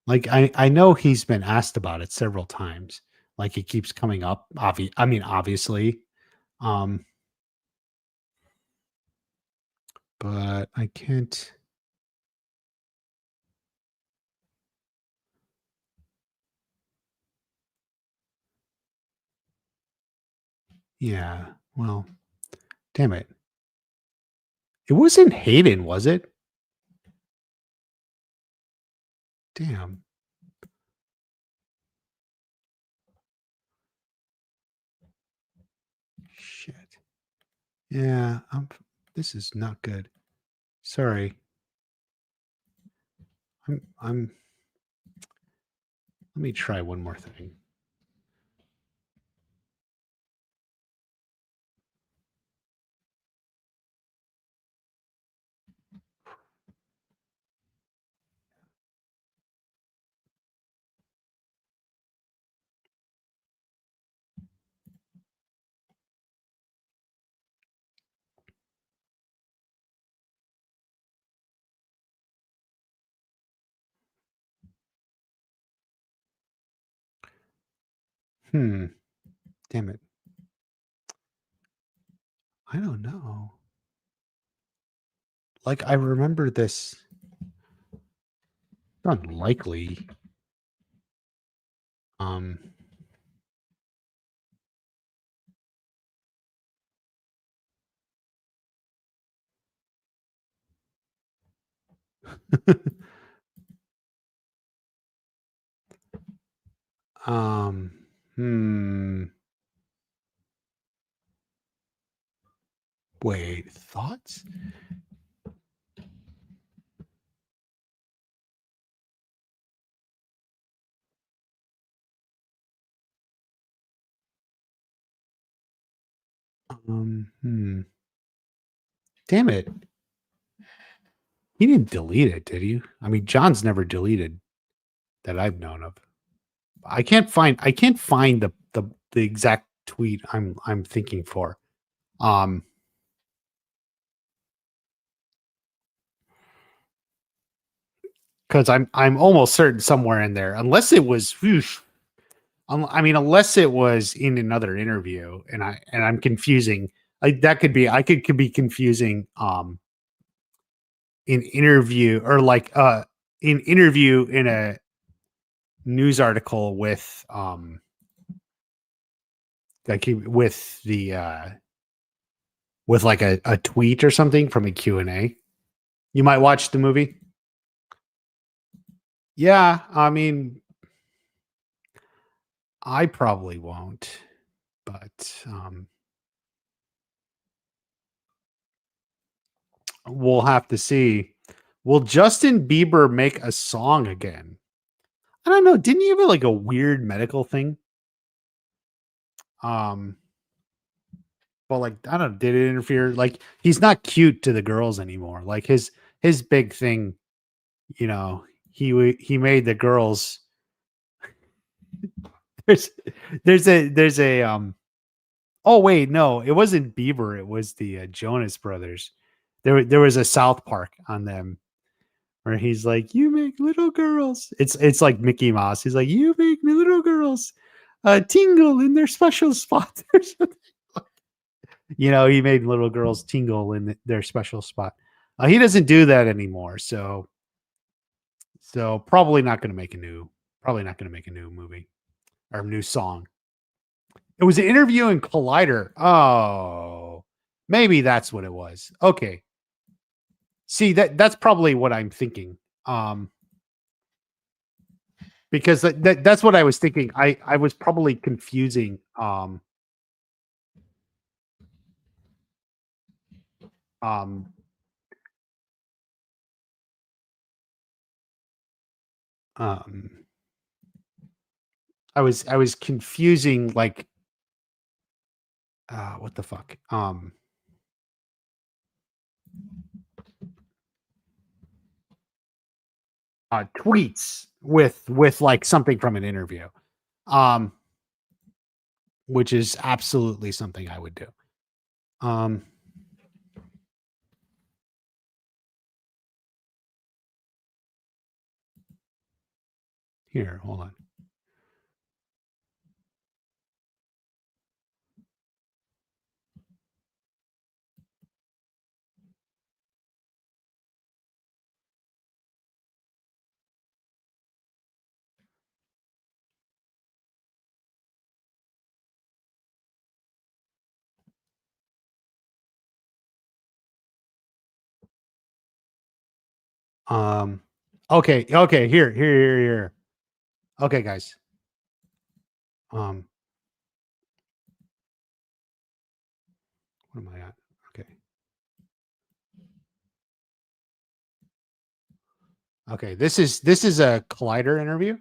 A: Like I know he's been asked about it several times. Like it keeps coming up. Obviously. Um, but I can't. Yeah. Well, damn it. It wasn't Hayden, was it? Damn. Shit. Yeah. This is not good. Sorry. I'm. Let me try one more thing. Hmm. Damn it. I don't know. Like I remember this. Unlikely. Um. um. Hmm. Wait. Thoughts? Hmm. Damn it. He didn't delete it, did he? I mean, John's never deleted that I've known of. I can't find the exact tweet I'm thinking for. Um because I'm almost certain somewhere in there, unless it was unless it was in another interview and I'm confusing. That could be could be confusing in interview or like in interview in a news article with like with the with like a tweet or something from a Q&A. You might watch the movie. Yeah, I mean, I probably won't, but we'll have to see. Will Justin Bieber make a song again? I don't know. Didn't he have like a weird medical thing? Um, but like I don't know, did it interfere? Like he's not cute to the girls anymore. Like his big thing, you know, he made the girls. There's there's a. Oh wait, no, it wasn't Bieber. It was the Jonas Brothers. There was a South Park on them where he's like, "You make little girls." It's like Mickey Mouse. He's like, "You make little girls tingle in their special spots." Or something. You know, he made little girls tingle in their special spot. He doesn't do that anymore. So probably not going to make a new. Probably not going to make a new movie or new song. It was an interview in Collider. Oh, maybe that's what it was. Okay. See, that's probably what I'm thinking. Because that's what I was thinking. I was probably confusing um um I was confusing like what the fuck? Tweets with like something from an interview. Um which is absolutely something I would do. Um Here, hold on. Um okay, here. Okay, guys. Um what am I at? Okay. Okay, this is a Collider interview.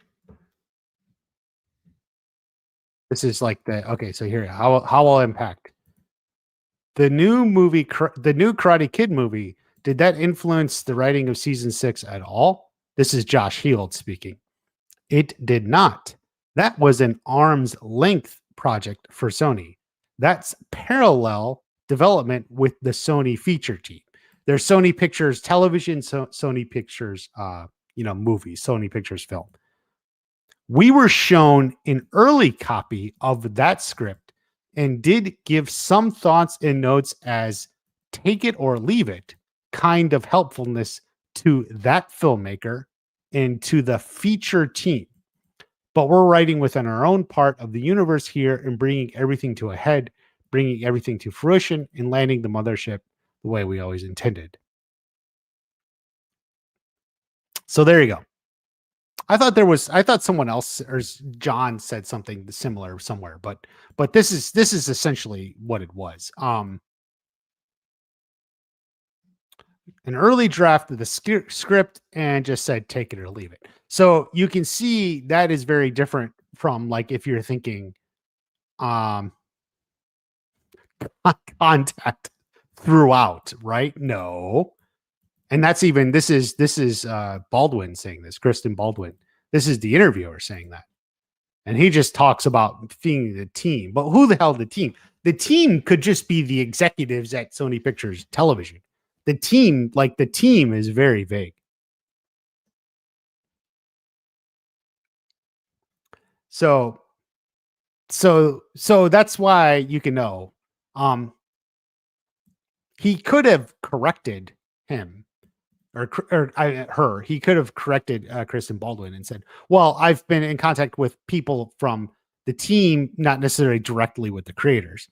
A: This is like the okay. So here, how will impact the new movie, the new Karate Kid movie? Did that influence the writing of season 6 at all? This is Josh Heald speaking. It did not. That was an arm's length project for Sony. That's parallel development with the Sony feature team. There's Sony Pictures Television, Sony Pictures, movies, Sony Pictures Film. We were shown an early copy of that script and did give some thoughts and notes as take it or leave it kind of helpfulness to that filmmaker and to the feature team. But we're writing within our own part of the universe here and bringing everything to a head, bringing everything to fruition and landing the mothership the way we always intended. So there you go. I thought someone else or John said something similar somewhere, but this is essentially what it was. An early draft of the script and just said take it or leave it. So you can see that is very different from like if you're thinking contact throughout, right? No. And that's even this is Baldwin saying this, Kristen Baldwin. This is the interviewer saying that. And he just talks about being the team. But who the hell the team? The team could just be the executives at Sony Pictures Television. The team is very vague. So that's why you can know. He could have corrected him or her. He could have corrected Kristen Baldwin and said, "Well, I've been in contact with people from the team, not necessarily directly with the creators.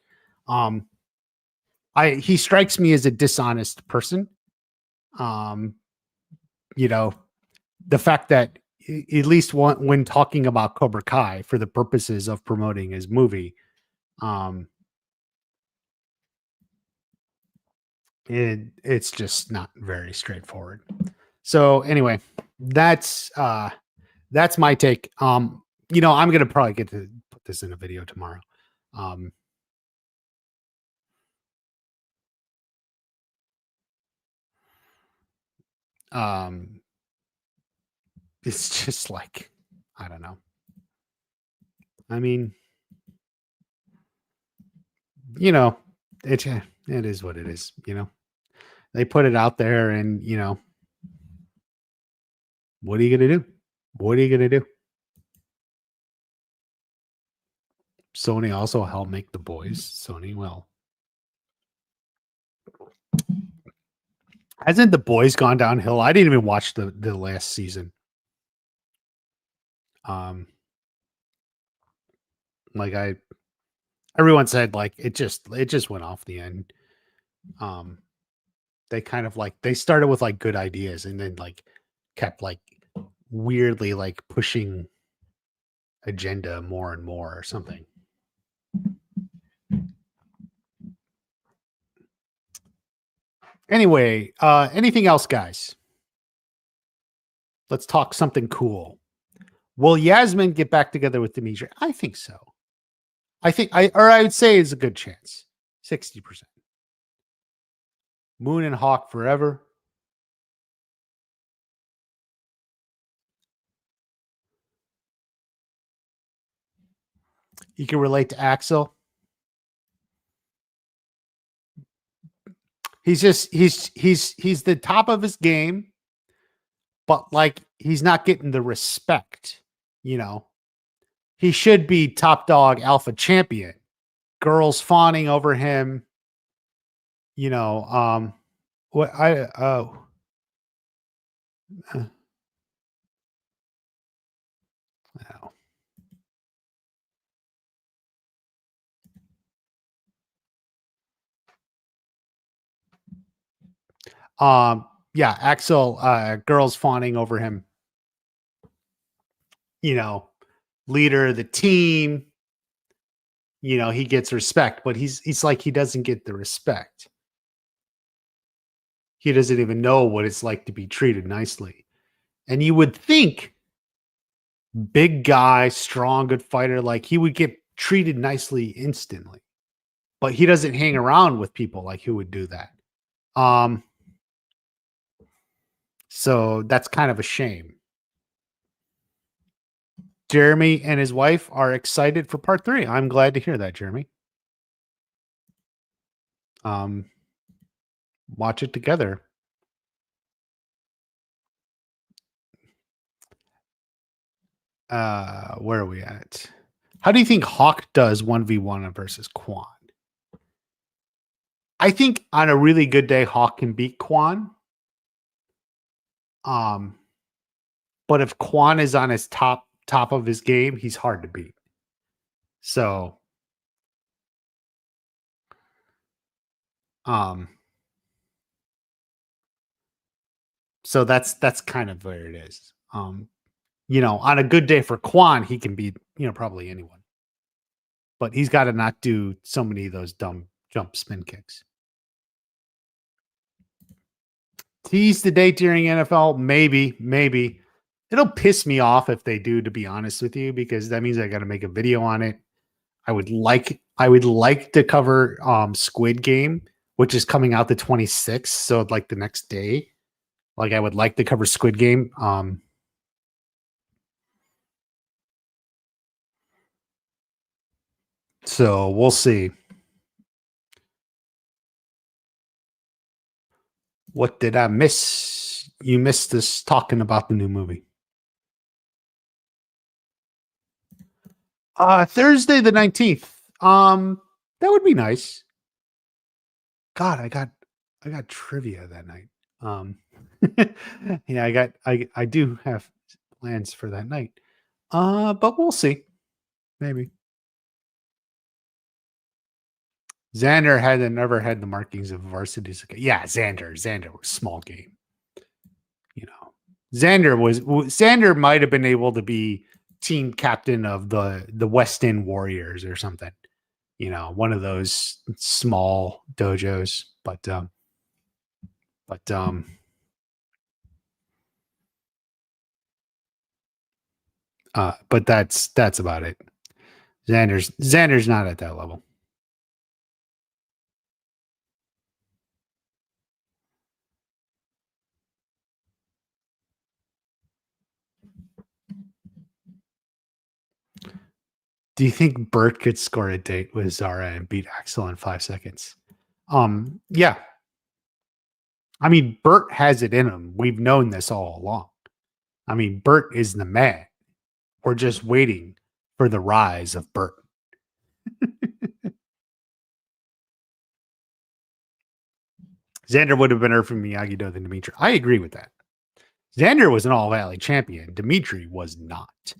A: He strikes me as a dishonest person. The fact that at least when talking about Cobra Kai for the purposes of promoting his movie, it's just not very straightforward. So anyway, that's my take. I'm gonna probably get to put this in a video tomorrow. It's just like, I don't know. I mean, it is what it is. They put it out there, and what are you gonna do? What are you gonna do? Sony also helped make The Boys. Sony, well, hasn't The Boys gone downhill? I didn't even watch the last season. Everyone said like it just went off the end. They kind of they started with like good ideas and then like kept like weirdly like pushing agenda more and more or something. Anyway, anything else, guys? Let's talk something cool. Will Yasmin get back together with Dimitri? I think so. I would say it's a good chance. 60%. Moon and Hawk forever. You can relate to Axel. He's the top of his game, but like he's not getting the respect, He should be top dog alpha champion. Girls fawning over him. What yeah, Axel, girls fawning over him. Leader of the team. He gets respect, but he's like he doesn't get the respect. He doesn't even know what it's like to be treated nicely. And you would think big guy, strong, good fighter, like he would get treated nicely instantly. But he doesn't hang around with people like who would do that. So that's kind of a shame. Jeremy and his wife are excited for part 3. I'm glad to hear that, Jeremy. Watch it together. Where are we at? How do you think Hawk does 1v1 versus Quan? I think on a really good day, Hawk can beat Quan. But if Quan is on his top of his game, he's hard to beat. So, so that's kind of where it is. On a good day for Quan, he can beat, probably anyone. But he's got to not do so many of those dumb jump spin kicks. Tease the date during NFL? Maybe. It'll piss me off if they do, to be honest with you, because that means I got to make a video on it. I would like to cover Squid Game, which is coming out the 26th, so like the next day. Like I would like to cover Squid Game. So we'll see. What did I miss? You missed us talking about the new movie. Thursday the 19th. That would be nice. God, I got trivia that night. Yeah, I do have plans for that night. But we'll see. Maybe. Xander had never had the markings of varsity. Yeah, Xander was small game. You know, Xander might have been able to be team captain of the West End Warriors or something. You know, one of those small dojos, but that's about it. Xander's not at that level. Do you think Bert could score a date with Zara and beat Axel in 5 seconds? Yeah. I mean, Bert has it in him. We've known this all along. I mean, Bert is the man. We're just waiting for the rise of Bert. Xander would have been better from Miyagi-Do than Dimitri. I agree with that. Xander was an All Valley champion. Dimitri was not.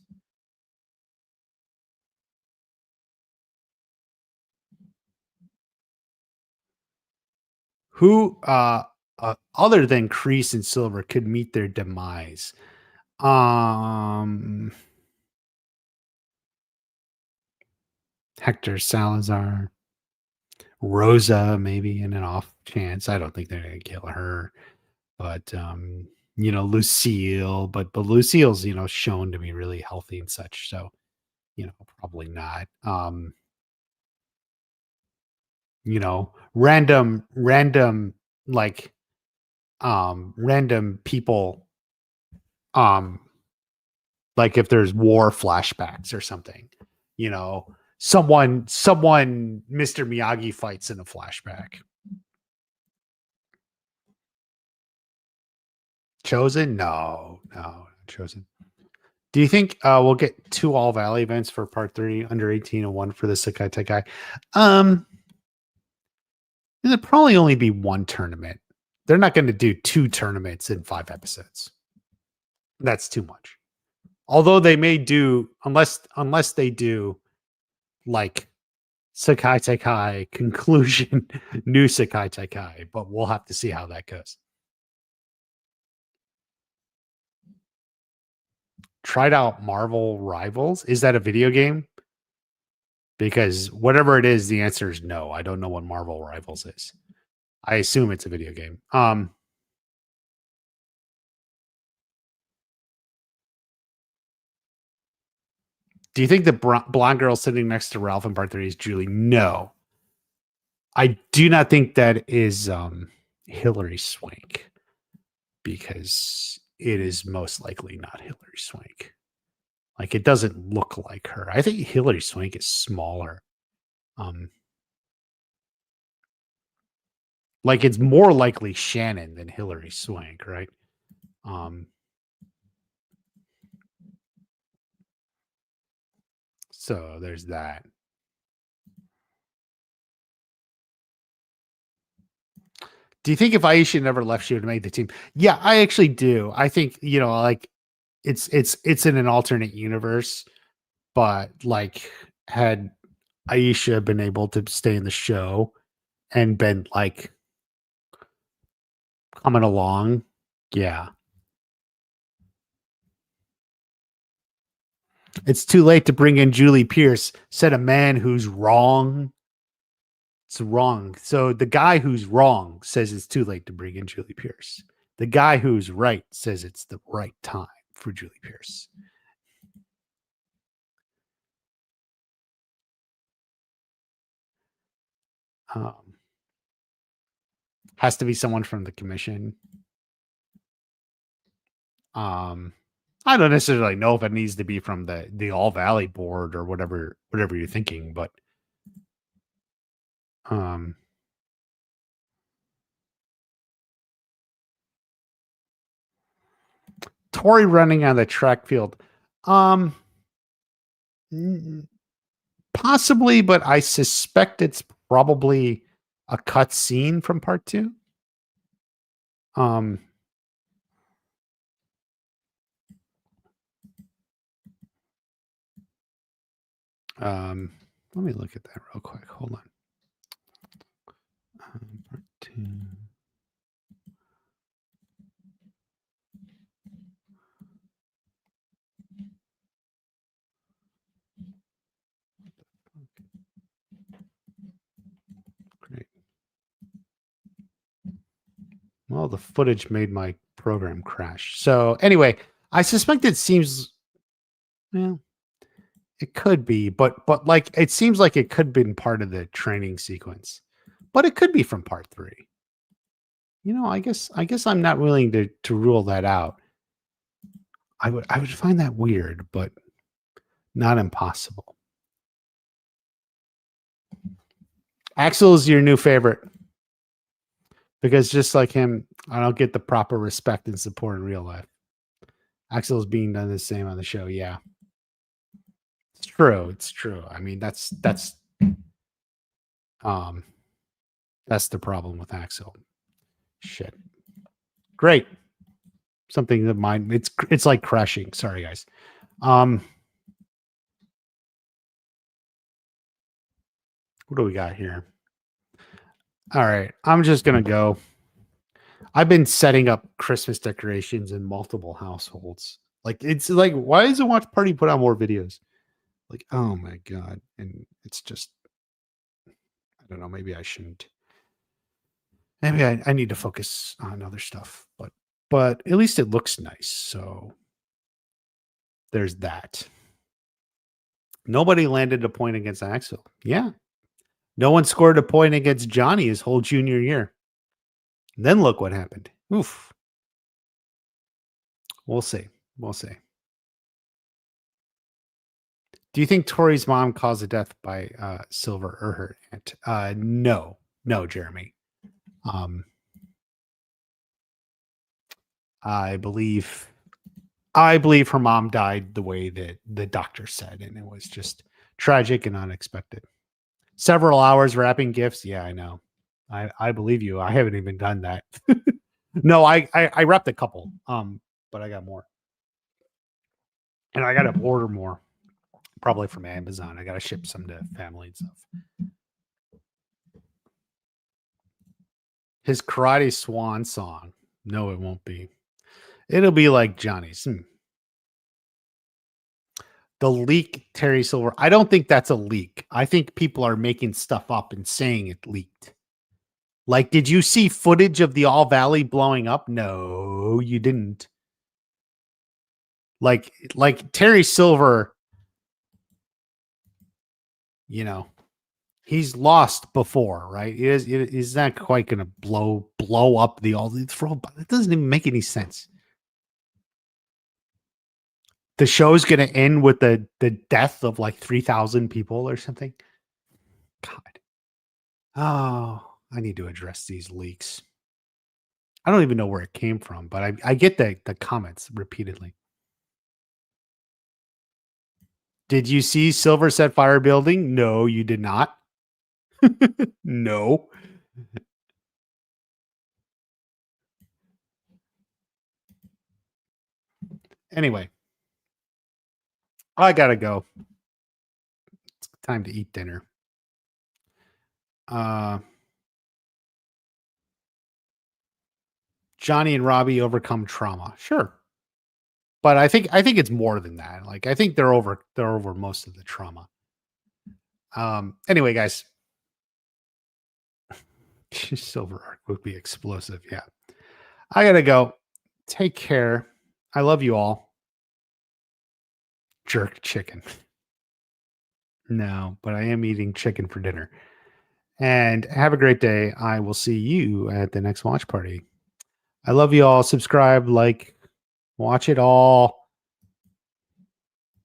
A: Who, other than Kreese and Silver, could meet their demise? Hector Salazar, Rosa, maybe in an off chance. I don't think they're going to kill her, but Lucille. But Lucille's shown to be really healthy and such. So probably not. Random like random people like if there's war flashbacks or something, someone Mr. Miyagi fights in a flashback. Chosen? No, Chosen. Do you think we'll get 2 All Valley events for part 3 under 18 and 1 for the Sakai Tekai? There'll probably only be 1 tournament. They're not going to do 2 tournaments in 5 episodes. That's too much. Although they may do, unless they do like Sakai Tekai conclusion, new Sakai Tekai, but we'll have to see how that goes. Tried out Marvel Rivals. Is that a video game? Because whatever it is, the answer is no. I don't know what Marvel Rivals is. I assume it's a video game. Do you think the blonde girl sitting next to Ralph in part 3 is Julie? No. I do not think that is Hillary Swank, because it is most likely not Hillary Swank. Like, it doesn't look like her. I think Hillary Swank is smaller. Like, it's more likely Shannon than Hillary Swank, right? So there's that. Do you think if Aisha never left, she would have made the team? Yeah, I actually do. I think, like it's in an alternate universe, but like had Aisha been able to stay in the show and been like coming along, yeah. It's too late to bring in Julie Pierce, said a man who's wrong. It's wrong. So the guy who's wrong says it's too late to bring in Julie Pierce. The guy who's right says it's the right time for Julie Pierce. Has to be someone from the commission. I don't necessarily know if it needs to be from the All Valley board or whatever you're thinking, but Tori running on the track field. Possibly, but I suspect it's probably a cut scene from part 2. Let me look at that real quick. Hold on. Great. Well, the footage made my program crash. So anyway, I suspect it seems, well, it could be, but like it seems like it could have been part of the training sequence, but it could be from part 3. You know, I guess I'm not willing to rule that out. I would find that weird, but not impossible. Axel is your new favorite because just like him, I don't get the proper respect and support in real life. Axel's being done the same on the show. Yeah, it's true. It's true. I mean, that's the problem with Axel. Shit. Great. Something that mine. It's like crashing. Sorry, guys. What do we got here? All right. I'm just gonna go. I've been setting up Christmas decorations in multiple households. Like it's like, why does the watch party put out more videos? Like, oh my god. And it's just, I don't know, maybe I shouldn't. Maybe I need to focus on other stuff, but at least it looks nice. So there's that. Nobody landed a point against Axel. Yeah. No one scored a point against Johnny his whole junior year. And then look what happened. Oof. We'll see. We'll see. Do you think Tori's mom caused the death by Silver or her aunt? No, Jeremy. I believe her mom died the way that the doctor said, and it was just tragic and unexpected. Several hours wrapping gifts. Yeah, I know. I believe you. I haven't even done that. No, I wrapped a couple. But I got more. And I gotta order more. Probably from Amazon. I gotta ship some to family and stuff. His karate swan song. No, it won't be. It'll be like Johnny's. The leak, Terry Silver. I don't think that's a leak. I think people are making stuff up and saying it leaked. Like, did you see footage of the All Valley blowing up? No, you didn't. Like Terry Silver, you know, he's lost before, right? He's not quite going to blow up the all. It doesn't even make any sense. The show's going to end with the death of like 3,000 people or something. God. Oh, I need to address these leaks. I don't even know where it came from, but I get the comments repeatedly. Did you see Silver set fire building? No, you did not. No. Anyway, I gotta go. It's time to eat dinner. Johnny and Robbie overcome trauma. Sure. But I think it's more than that. Like, I think they're over most of the trauma. Anyway, guys. Silver Arc would be explosive. Yeah. I gotta go. Take care. I love you all. Jerk chicken. No, but I am eating chicken for dinner. And have a great day. I will see you at the next watch party. I love you all. Subscribe, like, watch it all.